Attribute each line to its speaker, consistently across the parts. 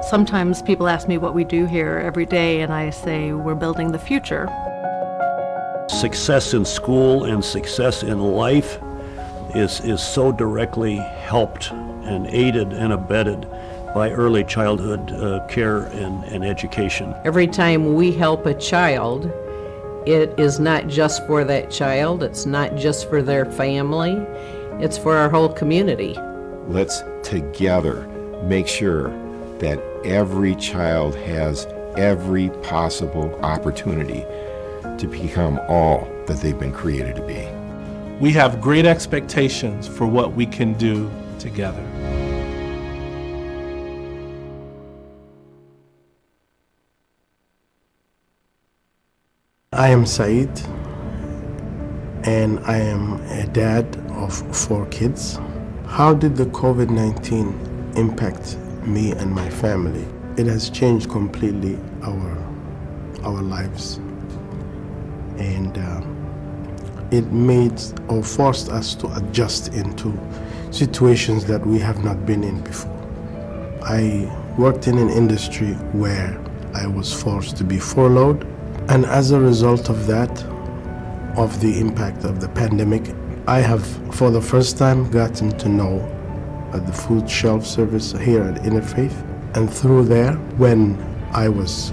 Speaker 1: Sometimes people ask me what we do here every day, and I say we're building the future.
Speaker 2: Success in school and success in life is so directly helped and aided and abetted by early childhood care and education.
Speaker 3: Every time we help a child, it is not just for that child, it's not just for their family, it's for our whole community.
Speaker 4: Let's together make sure that every child has every possible opportunity to become all that they've been created to be.
Speaker 5: We have great expectations for what we can do together.
Speaker 6: I am Saeed, and I am a dad of 4 kids. How did the COVID-19 impact me and my family? It has changed completely our lives, and it made or forced us to adjust into situations that we have not been in before. I worked in an industry where I was forced to be furloughed, and as a result of that, of the impact of the pandemic, I have for the first time gotten to know the food shelf service here at Interfaith. And through there, when I was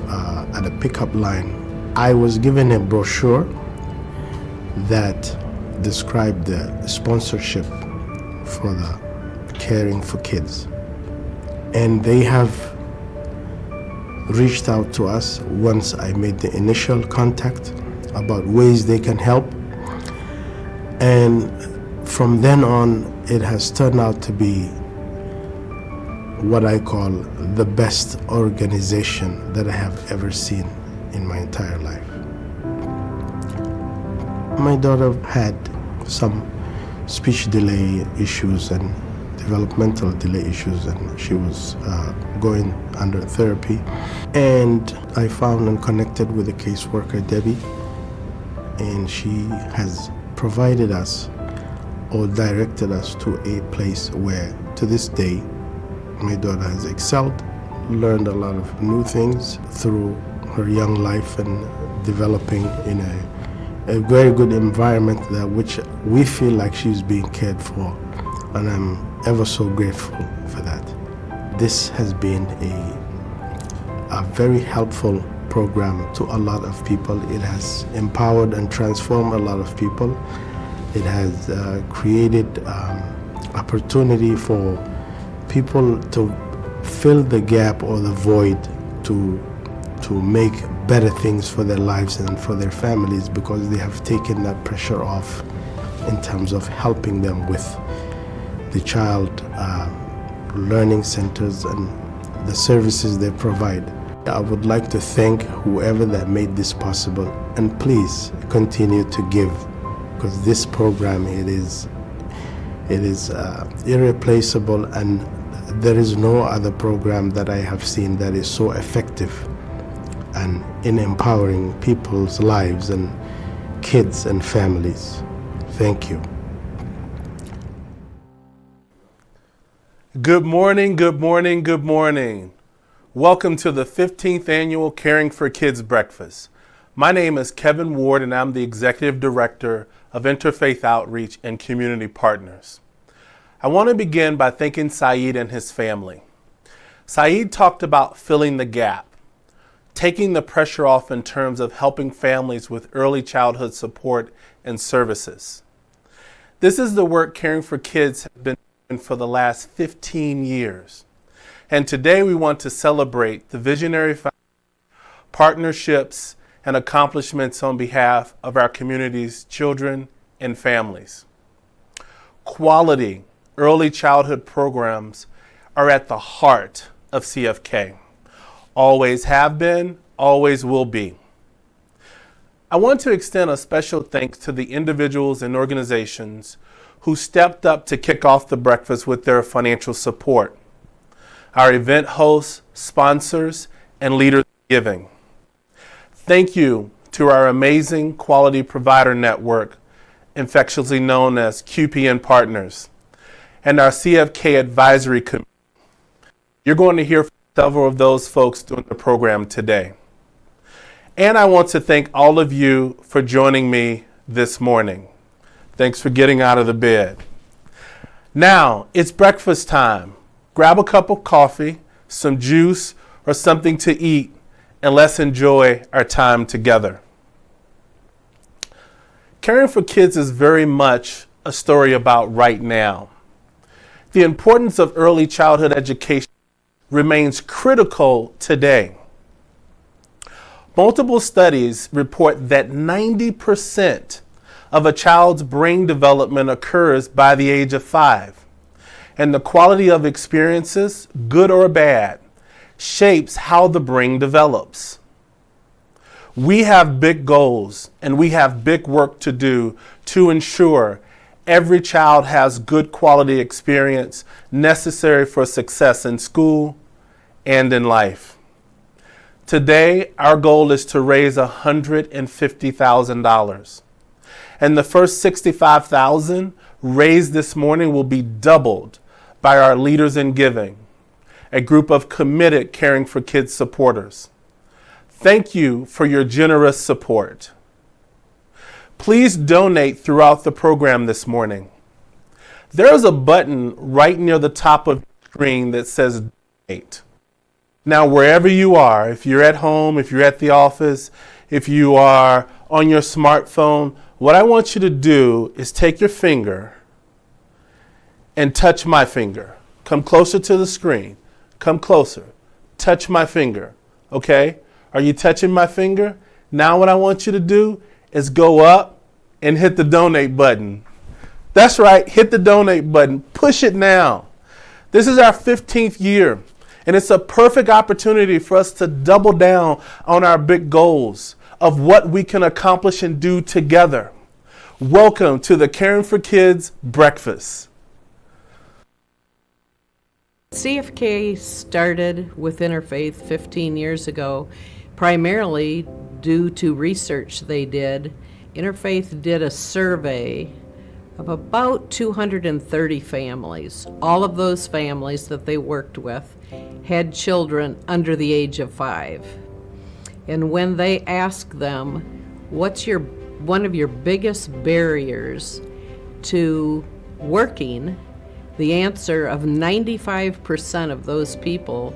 Speaker 6: at a pickup line, I was given a brochure that described the sponsorship for the caring for kids. And they have reached out to us once I made the initial contact about ways they can help. And from then on, it has turned out to be what I call the best organization that I have ever seen in my entire life. My daughter had some speech delay issues and developmental delay issues, and she was going under therapy. And I found and connected with a caseworker, Debbie, and she has provided us or directed us to a place where, to this day, my daughter has excelled, learned a lot of new things through her young life and developing in a very good environment that which we feel like she's being cared for, and I'm ever so grateful for that. This has been a very helpful program to a lot of people. It has empowered and transformed a lot of people. It has created opportunity for people to fill the gap or the void to make better things for their lives and for their families, because they have taken that pressure off in terms of helping them with the child learning centers and the services they provide. I would like to thank whoever that made this possible, and please continue to give, because this program, it is irreplaceable, and there is no other program that I have seen that is so effective and in empowering people's lives and kids and families. Thank you.
Speaker 5: Good morning, good morning, good morning. Welcome to the 15th annual Caring for Kids Breakfast. My name is Kevin Ward, and I'm the Executive Director of Interfaith Outreach and Community Partners. I want to begin by thanking Saeed and his family. Saeed talked about filling the gap, taking the pressure off in terms of helping families with early childhood support and services. This is the work Caring for Kids has been doing for the last 15 years. And today we want to celebrate the visionary partnerships and accomplishments on behalf of our community's children and families. Quality early childhood programs are at the heart of CFK. Always have been, always will be. I want to extend a special thanks to the individuals and organizations who stepped up to kick off the breakfast with their financial support. Our event hosts, sponsors, and leaders of giving. Thank you to our amazing quality provider network, affectionately known as QPN Partners, and our CFK Advisory Committee. You're going to hear from several of those folks doing the program today. And I want to thank all of you for joining me this morning. Thanks for getting out of the bed. Now, it's breakfast time. Grab a cup of coffee, some juice, or something to eat, and let's enjoy our time together. Caring for kids is very much a story about right now. The importance of early childhood education remains critical today. Multiple studies report that 90% of a child's brain development occurs by the age of 5, and the quality of experiences, good or bad, shapes how the brain develops. We have big goals and we have big work to do to ensure every child has good quality experience necessary for success in school and in life. Today, our goal is to raise $150,000. And the first $65,000 raised this morning will be doubled by our Leaders in Giving, a group of committed Caring for Kids supporters. Thank you for your generous support. Please donate throughout the program this morning. There is a button right near the top of the screen that says Donate. Now, wherever you are, if you're at home, if you're at the office, if you are on your smartphone, what I want you to do is take your finger and touch my finger. Come closer to the screen. Come closer. Touch my finger. Okay? Are you touching my finger? Now what I want you to do is go up and hit the donate button. That's right. Hit the donate button. Push it now. This is our 15th year. And it's a perfect opportunity for us to double down on our big goals of what we can accomplish and do together. Welcome to the Caring for Kids Breakfast.
Speaker 3: CFK started with Interfaith 15 years ago, primarily due to research they did. Interfaith did a survey of about 230 families. All of those families that they worked with had children under the age of 5. And when they asked them, what's one of your biggest barriers to working, the answer of 95% of those people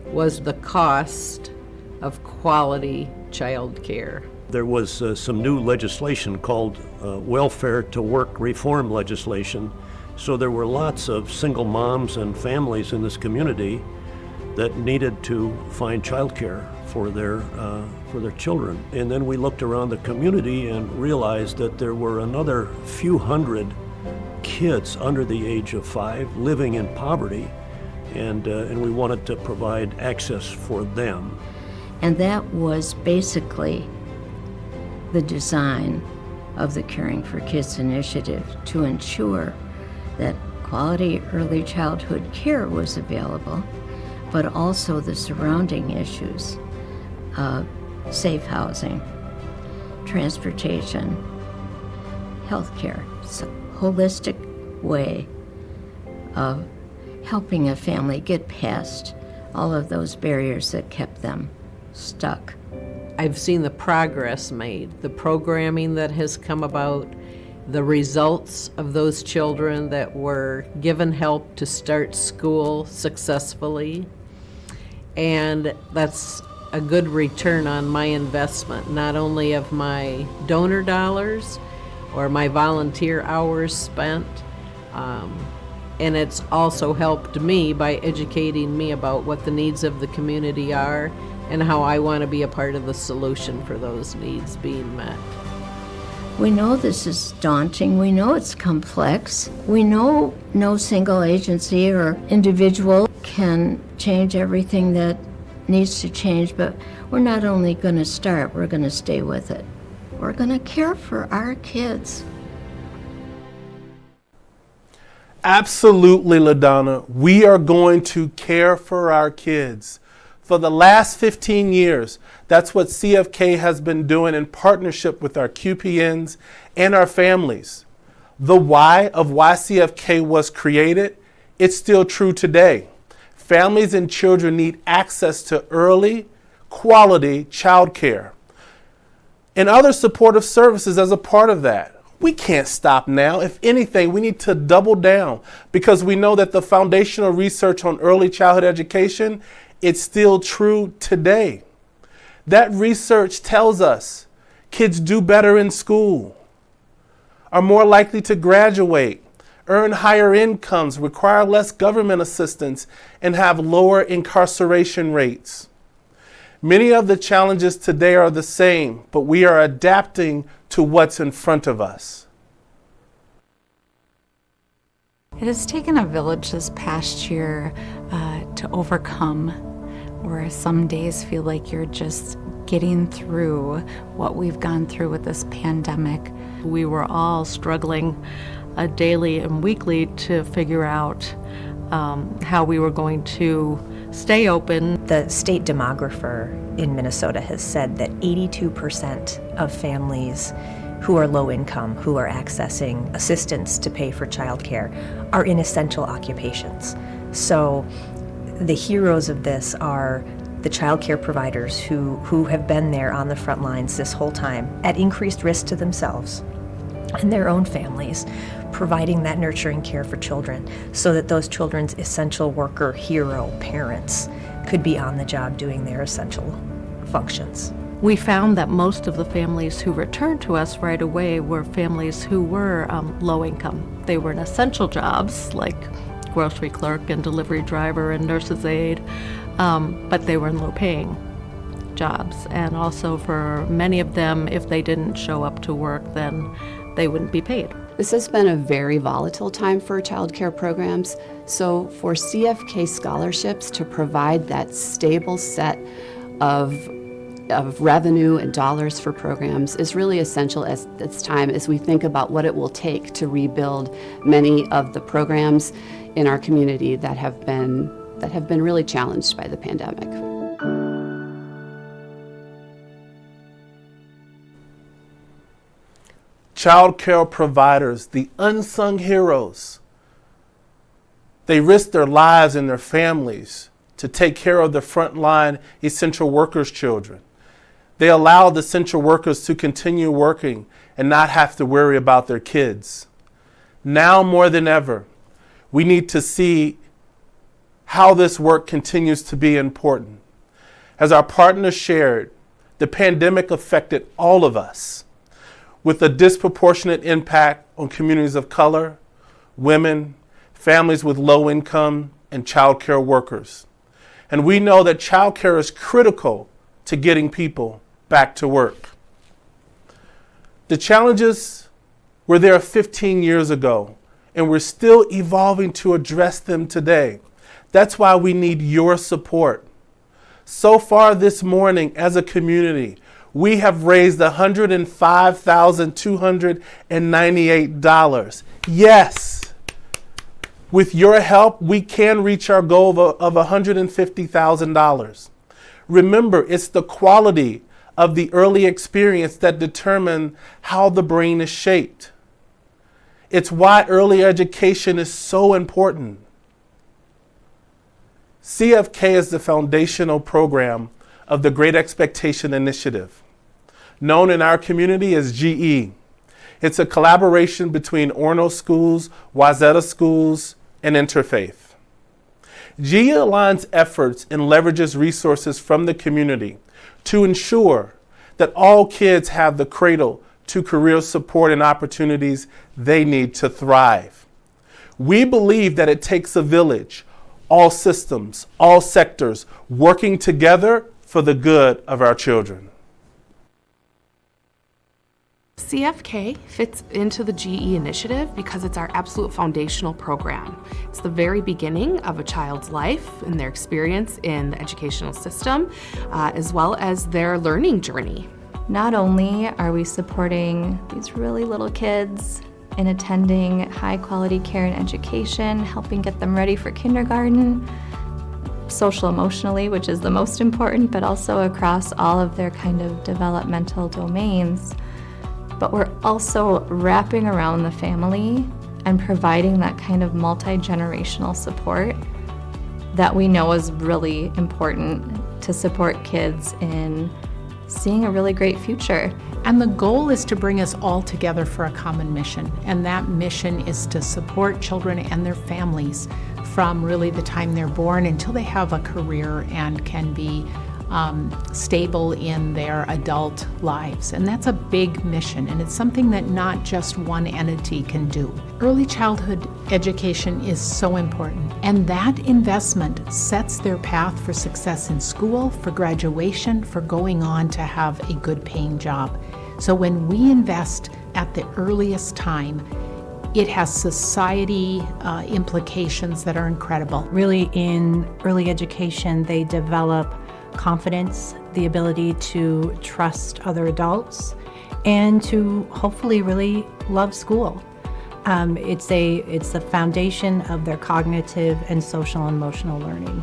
Speaker 3: was the cost of quality child care.
Speaker 2: There was some new legislation called Welfare to Work Reform legislation. So there were lots of single moms and families in this community that needed to find childcare for their children. And then we looked around the community and realized that there were another few hundred kids under the age of 5 living in poverty, and we wanted to provide access for them.
Speaker 7: And that was basically the design of the Caring for Kids initiative, to ensure that quality early childhood care was available, but also the surrounding issues, safe housing, transportation, healthcare. It's a holistic way of helping a family get past all of those barriers that kept them stuck.
Speaker 3: I've seen the progress made, the programming that has come about, the results of those children that were given help to start school successfully. And that's a good return on my investment, not only of my donor dollars or my volunteer hours spent, and it's also helped me by educating me about what the needs of the community are and how I want to be a part of the solution for those needs being met.
Speaker 7: We know this is daunting. We know it's complex. We know no single agency or individual can change everything that needs to change, but we're not only going to start, we're going to stay with it. We're going to care for our kids.
Speaker 5: Absolutely, LaDonna. We are going to care for our kids. For the last 15 years, that's what CFK has been doing in partnership with our QPNs and our families. The why of why CFK was created, it's still true today. families and children need access to early, quality child care and other supportive services as a part of that. We can't stop now. If anything, we need to double down because we know that the foundational research on early childhood education, it's still true today. That research tells us kids do better in school, are more likely to graduate, earn higher incomes, require less government assistance, and have lower incarceration rates. Many of the challenges today are the same, but we are adapting to what's in front of us.
Speaker 8: It has taken a village this past year to overcome, where some days feel like you're just getting through what we've gone through with this pandemic.
Speaker 1: We were all struggling daily and weekly to figure out how we were going to stay open.
Speaker 9: The state demographer in Minnesota has said that 82% of families who are low income, who are accessing assistance to pay for childcare, are in essential occupations. So the heroes of this are the childcare providers who have been there on the front lines this whole time at increased risk to themselves and their own families, providing that nurturing care for children so that those children's essential worker hero parents could be on the job doing their essential functions.
Speaker 1: We found that most of the families who returned to us right away were families who were low income. They were in essential jobs like grocery clerk and delivery driver and nurse's aide, but they were in low paying jobs. And also for many of them, if they didn't show up to work, then they wouldn't be paid.
Speaker 10: This has been a very volatile time for child care programs, so for CFK scholarships to provide that stable set of revenue and dollars for programs is really essential at this time as we think about what it will take to rebuild many of the programs in our community that have been really challenged by the pandemic.
Speaker 5: Child care providers, the unsung heroes, they risk their lives and their families to take care of the frontline essential workers' children. They allow the essential workers to continue working and not have to worry about their kids. Now more than ever, we need to see how this work continues to be important. As our partners shared, the pandemic affected all of us with a disproportionate impact on communities of color, women, families with low income, and child care workers. And we know that child care is critical to getting people back to work. The challenges were there 15 years ago, and we're still evolving to address them today. That's why we need your support. So far this morning, as a community, we have raised $105,298. Yes, with your help, we can reach our goal of $150,000. Remember, it's the quality of the early experience that determine how the brain is shaped. It's why early education is so important. CFK is the foundational program of the Great Expectation Initiative, known in our community as GE. It's a collaboration between Orono Schools, Wayzata Schools, and Interfaith. GE aligns efforts and leverages resources from the community to ensure that all kids have the cradle to career support and opportunities they need to thrive. We believe that it takes a village, all systems, all sectors, working together for the good of our children.
Speaker 11: CFK fits into the GE initiative because it's our absolute foundational program. It's the very beginning of a child's life and their experience in the educational system, as well as their learning journey.
Speaker 12: Not only are we supporting these really little kids in attending high quality care and education, helping get them ready for kindergarten, social emotionally, which is the most important, but also across all of their kind of developmental domains. But we're also wrapping around the family and providing that kind of multi-generational support that we know is really important to support kids in seeing a really great future.
Speaker 13: And the goal is to bring us all together for a common mission. And that mission is to support children and their families from really the time they're born until they have a career and can be stable in their adult lives. And that's a big mission, and it's something that not just one entity can do. Early childhood education is so important, and that investment sets their path for success in school, for graduation, for going on to have a good paying job. So when we invest at the earliest time, it has society implications that are incredible.
Speaker 14: Really, in early education, they develop confidence, the ability to trust other adults, and to hopefully really love school. It's the foundation of their cognitive and social and emotional learning.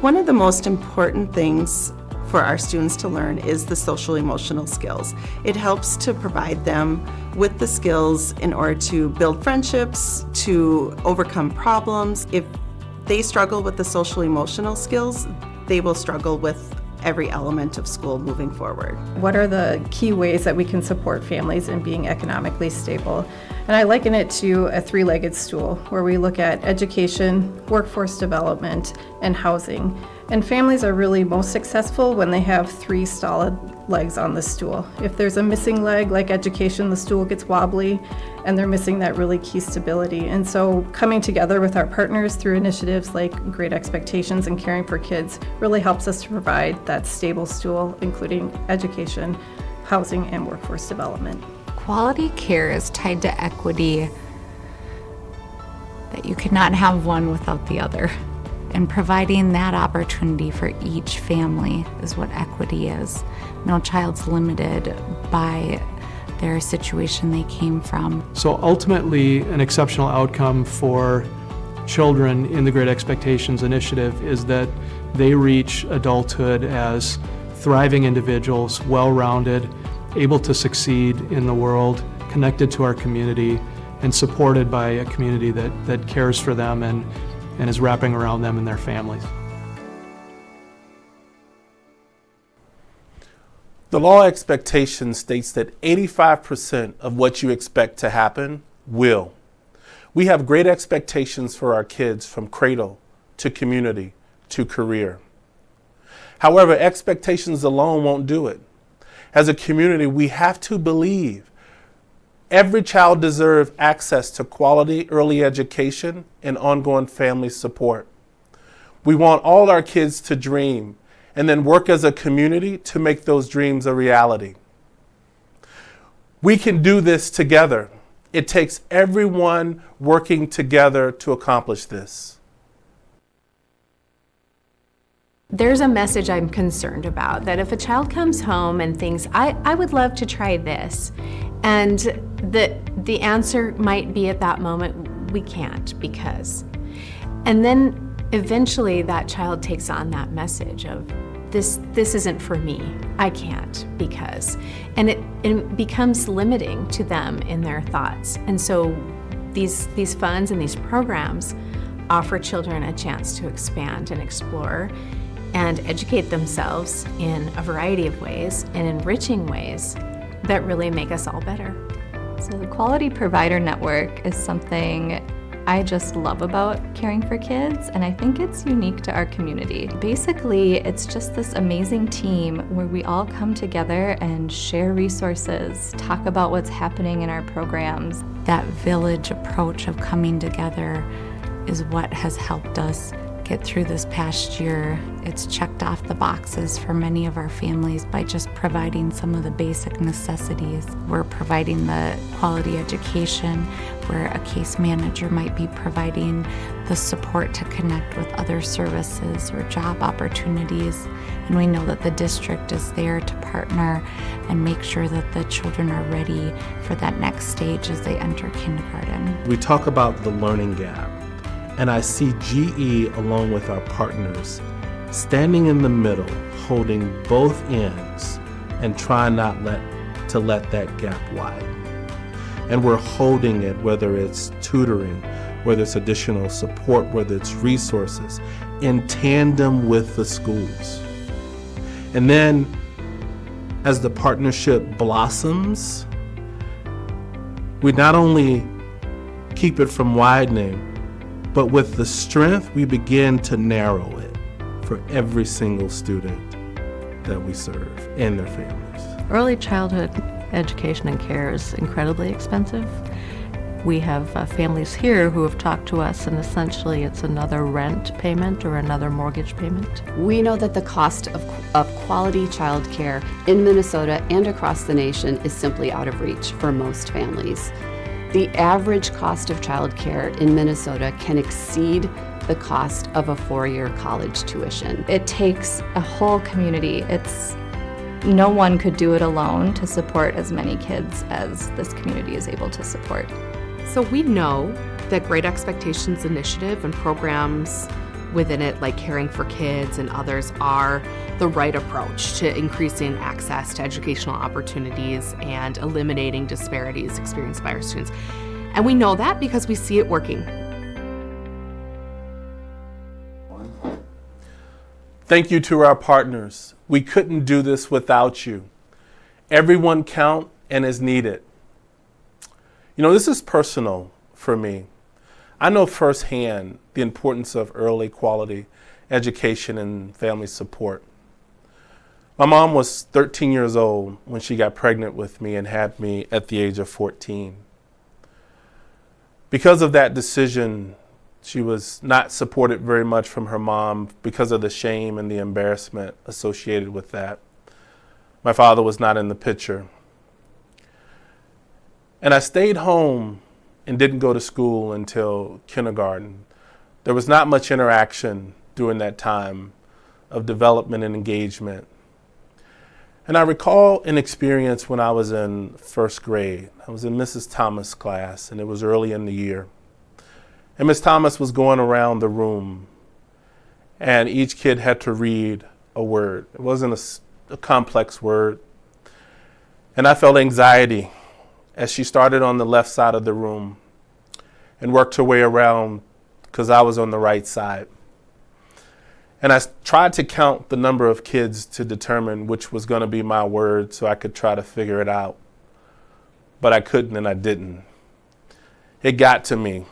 Speaker 15: One of the most important things for our students to learn is the social emotional skills. It helps to provide them with the skills in order to build friendships, to overcome problems. If they struggle with the social emotional skills, they will struggle with every element of school moving forward.
Speaker 16: What are the key ways that we can support families in being economically stable? And I liken it to a three-legged stool where we look at education, workforce development, and housing. And families are really most successful when they have three solid legs on the stool. If there's a missing leg, like education, the stool gets wobbly, and they're missing that really key stability. And so coming together with our partners through initiatives like Great Expectations and Caring for Kids really helps us to provide that stable stool, including education, housing, and workforce development.
Speaker 8: Quality care is tied to equity, that you could not have one without the other. And providing that opportunity for each family is what equity is. No child's limited by their situation they came from.
Speaker 17: So ultimately, an exceptional outcome for children in the Great Expectations initiative is that they reach adulthood as thriving individuals, well-rounded, able to succeed in the world, connected to our community, and supported by a community that cares for them and is wrapping around them and their families.
Speaker 5: The law expectation states that 85% of what you expect to happen will. We have great expectations for our kids from cradle to community to career. However, expectations alone won't do it. As a community, we have to believe every child deserves access to quality early education and ongoing family support. We want all our kids to dream and then work as a community to make those dreams a reality. We can do this together. It takes everyone working together to accomplish this.
Speaker 11: There's a message I'm concerned about, that if a child comes home and thinks, I would love to try this, and the answer might be at that moment, we can't because. And then eventually that child takes on that message of, this isn't for me, I can't because. And it becomes limiting to them in their thoughts. And so these funds and these programs offer children a chance to expand and explore and educate themselves in a variety of ways and enriching ways that really make us all better.
Speaker 12: So the Quality Provider Network is something I just love about Caring for Kids, and I think it's unique to our community. Basically, it's just this amazing team where we all come together and share resources, talk about what's happening in our programs.
Speaker 8: That village approach of coming together is what has helped us get through this past year. It's checked off the boxes for many of our families by just providing some of the basic necessities. We're providing the quality education where a case manager might be providing the support to connect with other services or job opportunities. And we know that the district is there to partner and make sure that the children are ready for that next stage as they enter kindergarten.
Speaker 5: We talk about the learning gap, and I see GE along with our partners standing in the middle, holding both ends and trying not to let that gap widen. And we're holding it, whether it's tutoring, whether it's additional support, whether it's resources, in tandem with the schools. And then as the partnership blossoms, we not only keep it from widening, but with the strength, we begin to narrow it for every single student that we serve and their families.
Speaker 1: Early childhood education and care is incredibly expensive. We have families here who have talked to us, and essentially it's another rent payment or another mortgage payment.
Speaker 10: We know that the cost of quality childcare in Minnesota and across the nation is simply out of reach for most families. The average cost of childcare in Minnesota can exceed the cost of a four-year college tuition.
Speaker 12: It takes a whole community. No one could do it alone to support as many kids as this community is able to support.
Speaker 11: So we know that Great Expectations Initiative and programs within it, like Caring for Kids and others, are the right approach to increasing access to educational opportunities and eliminating disparities experienced by our students. And we know that because we see it working.
Speaker 5: Thank you to our partners. We couldn't do this without you. Everyone count and is needed. You know, this is personal for me. I know firsthand the importance of early quality education and family support. My mom was 13 years old when she got pregnant with me and had me at the age of 14. Because of that decision, she was not supported very much from her mom because of the shame and the embarrassment associated with that. My father was not in the picture. And I stayed home and didn't go to school until kindergarten. There was not much interaction during that time of development and engagement. And I recall an experience when I was in first grade. I was in Mrs. Thomas' class, and it was early in the year. And Ms. Thomas was going around the room, and each kid had to read a word. It wasn't a complex word. And I felt anxiety as she started on the left side of the room and worked her way around because I was on the right side. And I tried to count the number of kids to determine which was going to be my word so I could try to figure it out. But I couldn't, and I didn't. It got to me,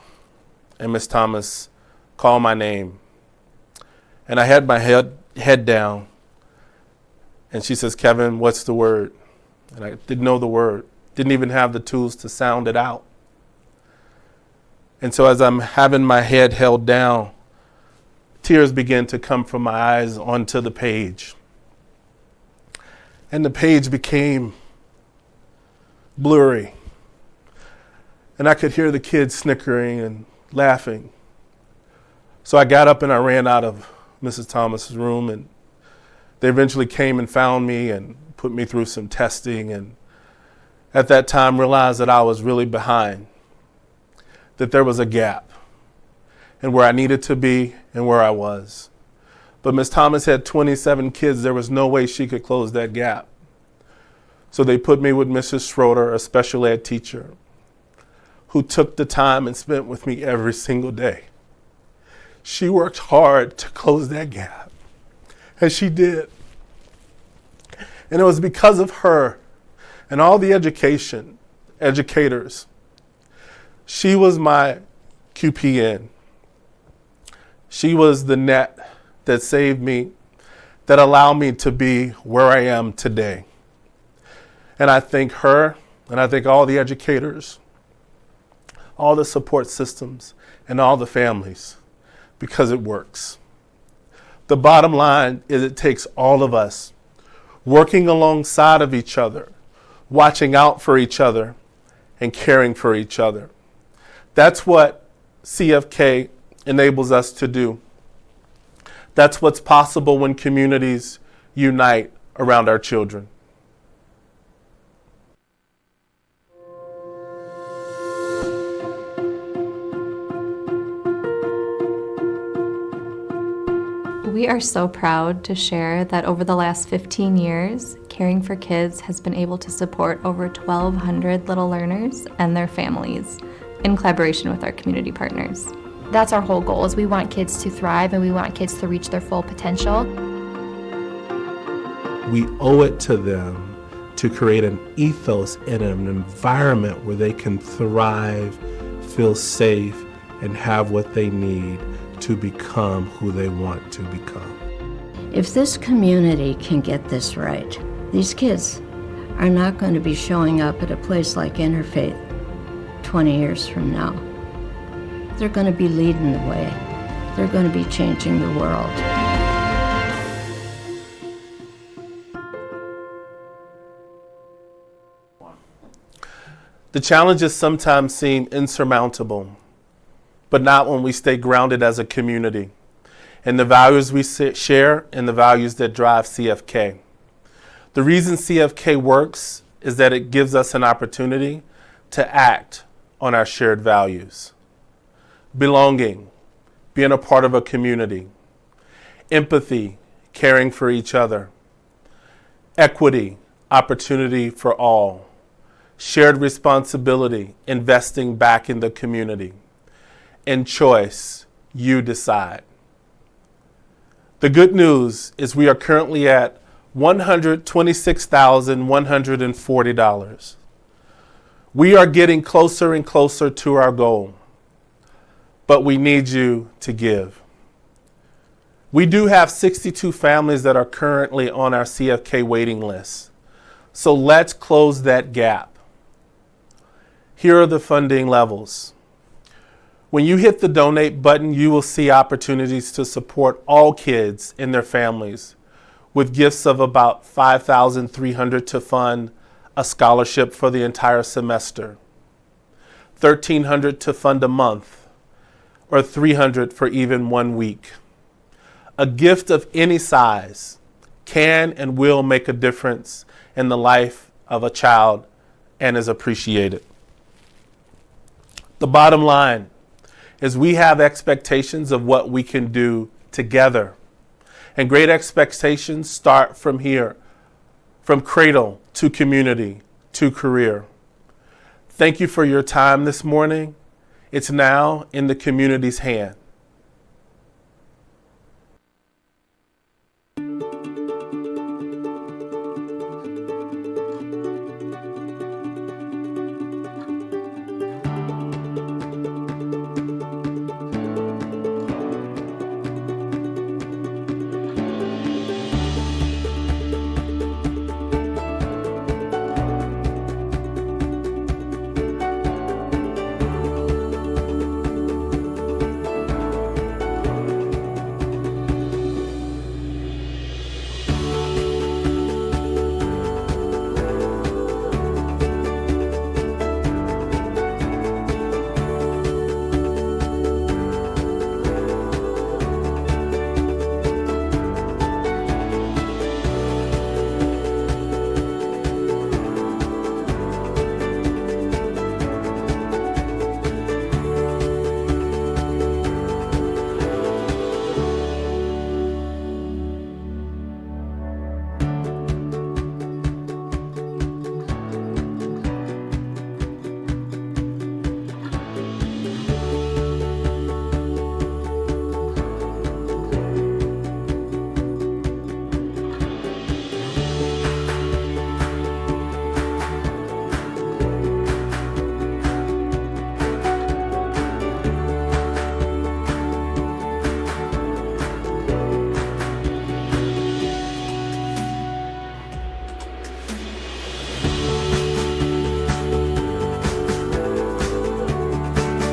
Speaker 5: and Miss Thomas called my name. And I had my head down, and she says, "Kevin, what's the word?" And I didn't know the word. Didn't even have the tools to sound it out. And so as I'm having my head held down, tears began to come from my eyes onto the page. And the page became blurry. And I could hear the kids snickering and laughing. So I got up and I ran out of Mrs. Thomas's room, and they eventually came and found me and put me through some testing, and at that time realized that I was really behind, that there was a gap in where I needed to be and where I was. But Ms. Thomas had 27 kids. There was no way she could close that gap. So they put me with Mrs. Schroeder, a special ed teacher, who took the time and spent with me every single day. She worked hard to close that gap, and she did. And it was because of her and all the educators. She was my QPN. She was the net that saved me, that allowed me to be where I am today. And I thank her, and I thank all the educators, all the support systems, and all the families, because it works. The bottom line is it takes all of us working alongside of each other, watching out for each other, and caring for each other. That's what CFK enables us to do. That's what's possible when communities unite around our children.
Speaker 12: We are so proud to share that over the last 15 years, Caring for Kids has been able to support over 1,200 little learners and their families in collaboration with our community partners.
Speaker 18: That's our whole goal, is we want kids to thrive and we want kids to reach their full potential.
Speaker 5: We owe it to them to create an ethos and an environment where they can thrive, feel safe, and have what they need to become who they want to become.
Speaker 7: If this community can get this right, these kids are not going to be showing up at a place like Interfaith 20 years from now. They're going to be leading the way. They're going to be changing the world.
Speaker 5: The challenges sometimes seem insurmountable, but not when we stay grounded as a community in the values we share and the values that drive CFK. The reason CFK works is that it gives us an opportunity to act on our shared values. Belonging, being a part of a community. Empathy, caring for each other. Equity, opportunity for all. Shared responsibility, investing back in the community. And choice, you decide. The good news is we are currently at $126,140. We are getting closer and closer to our goal, but we need you to give. We do have 62 families that are currently on our CFK waiting list, so let's close that gap. Here are the funding levels. When you hit the donate button, you will see opportunities to support all kids and their families with gifts of about $5,300 to fund a scholarship for the entire semester, $1,300 to fund a month, or $300 for even 1 week. A gift of any size can and will make a difference in the life of a child and is appreciated. The bottom line is we have expectations of what we can do together. And great expectations start from here, from cradle to community to career. Thank you for your time this morning. It's now in the community's hands.